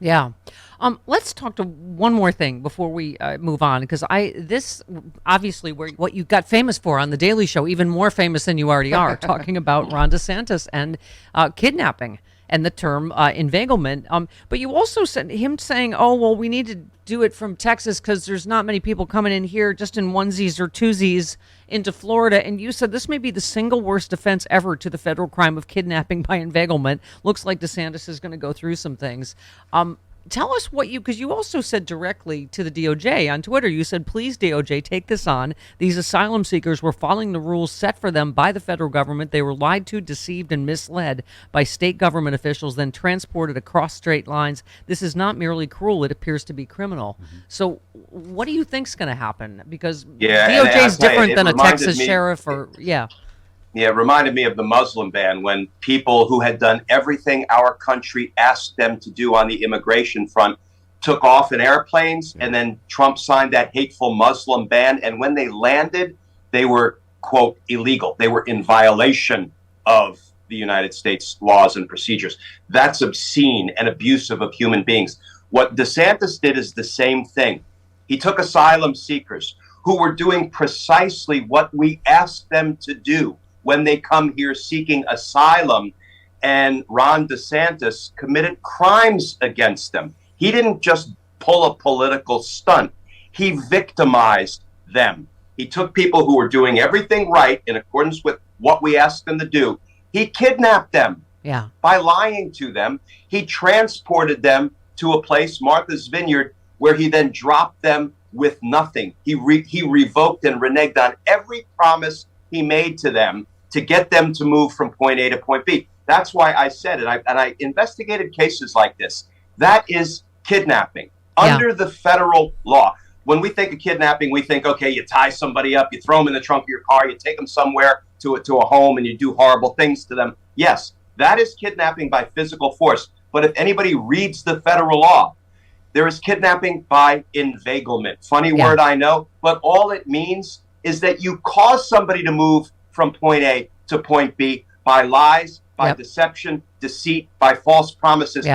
Yeah. Let's talk to one more thing before we move on, because this obviously what you got famous for on the Daily Show, even more famous than you already are, talking about Ron DeSantis and kidnapping and the term inveiglement. But you also said him saying, "Oh, well, we need to do it from Texas because there's not many people coming in here just in onesies or twosies into Florida." And you said this may be the single worst offense ever to the federal crime of kidnapping by inveiglement. Looks like DeSantis is going to go through some things. Tell us because you also said directly to the DOJ on Twitter, you said, "Please, DOJ, take this on. These asylum seekers were following the rules set for them by the federal government. They were lied to, deceived, and misled by state government officials, then transported across state lines. This is not merely cruel. It appears to be criminal." So what do you think's going to happen? Because DOJ is different than a Texas sheriff Yeah, it reminded me of the Muslim ban when people who had done everything our country asked them to do on the immigration front took off in airplanes, and then Trump signed that hateful Muslim ban. And when they landed, they were, quote, illegal. They were in violation of the United States laws and procedures. That's obscene and abusive of human beings. What DeSantis did is the same thing. He took asylum seekers who were doing precisely what we asked them to do when they come here seeking asylum, and Ron DeSantis committed crimes against them. He didn't just pull a political stunt. He victimized them. He took people who were doing everything right in accordance with what we asked them to do. He kidnapped them by lying to them. He transported them to a place, Martha's Vineyard, where he then dropped them with nothing. He revoked and reneged on every promise he made to them to get them to move from point A to point B. That's why I said it. I investigated cases like this. That is kidnapping under the federal law. When we think of kidnapping, we think, okay, you tie somebody up, you throw them in the trunk of your car, you take them somewhere to a home, and you do horrible things to them. Yes, that is kidnapping by physical force. But if anybody reads the federal law, there is kidnapping by inveiglement. Funny word, I know, but all it means is that you cause somebody to move from point A to point B by lies, by deception, deceit, by false promises.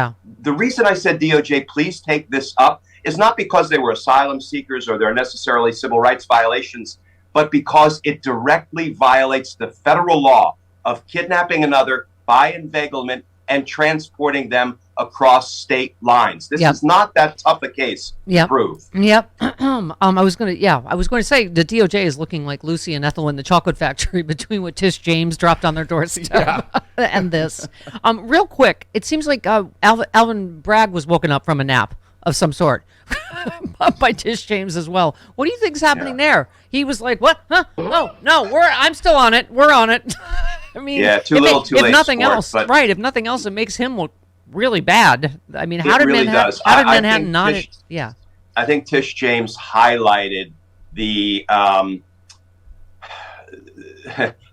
The reason I said, DOJ, please take this up, is not because they were asylum seekers or they're necessarily civil rights violations, but because it directly violates the federal law of kidnapping another by inveiglement and transporting them across state lines. This is not that tough a case to prove. I was going to say the DOJ is looking like Lucy and Ethel in the Chocolate Factory between what Tish James dropped on their doorstep and this. Real quick, it seems like Alvin Bragg was woken up from a nap of some sort by Tish James as well. What do you think's happening there? He was like, "What? Huh? Oh, no, I'm still on it. We're on it." I mean, too late. If nothing else, If nothing else, it makes him look really bad. I mean, how did Manhattan not? I think Tish James highlighted the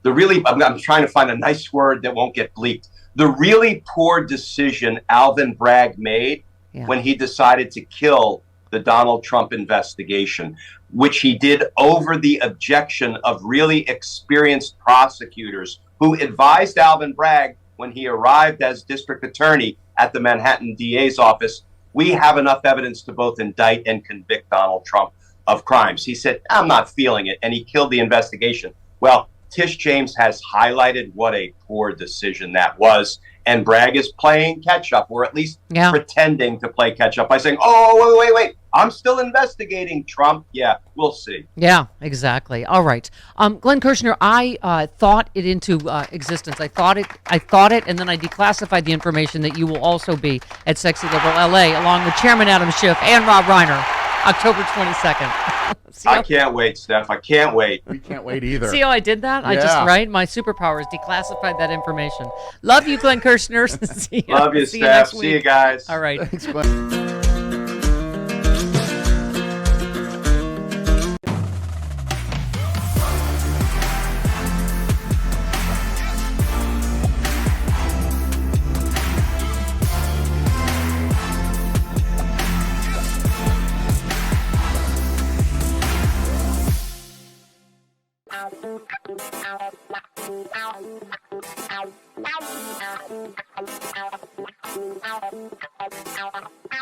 really. I'm trying to find a nice word that won't get bleeped. The really poor decision Alvin Bragg made when he decided to kill the Donald Trump investigation, which he did over the objection of really experienced prosecutors who advised Alvin Bragg when he arrived as district attorney at the Manhattan DA's office, "We have enough evidence to both indict and convict Donald Trump of crimes." He said, "I'm not feeling it," and he killed the investigation. Well, Tish James has highlighted what a poor decision that was, and Bragg is playing catch-up, or at least pretending to play catch-up by saying, "Oh, wait, I'm still investigating Trump." Yeah, we'll see. Yeah, exactly. All right. Glenn Kirschner, I thought it into existence. I thought it, and then I declassified the information that you will also be at Sexy Liberal LA, along with Chairman Adam Schiff and Rob Reiner, October 22nd. I can't wait, Steph. I can't wait. We can't wait either. See how I did that? I just, my superpower is declassified that information. Love you, Glenn Kirschner. Love you, Steph. See you guys. All right. Thanks, Glenn. Ow.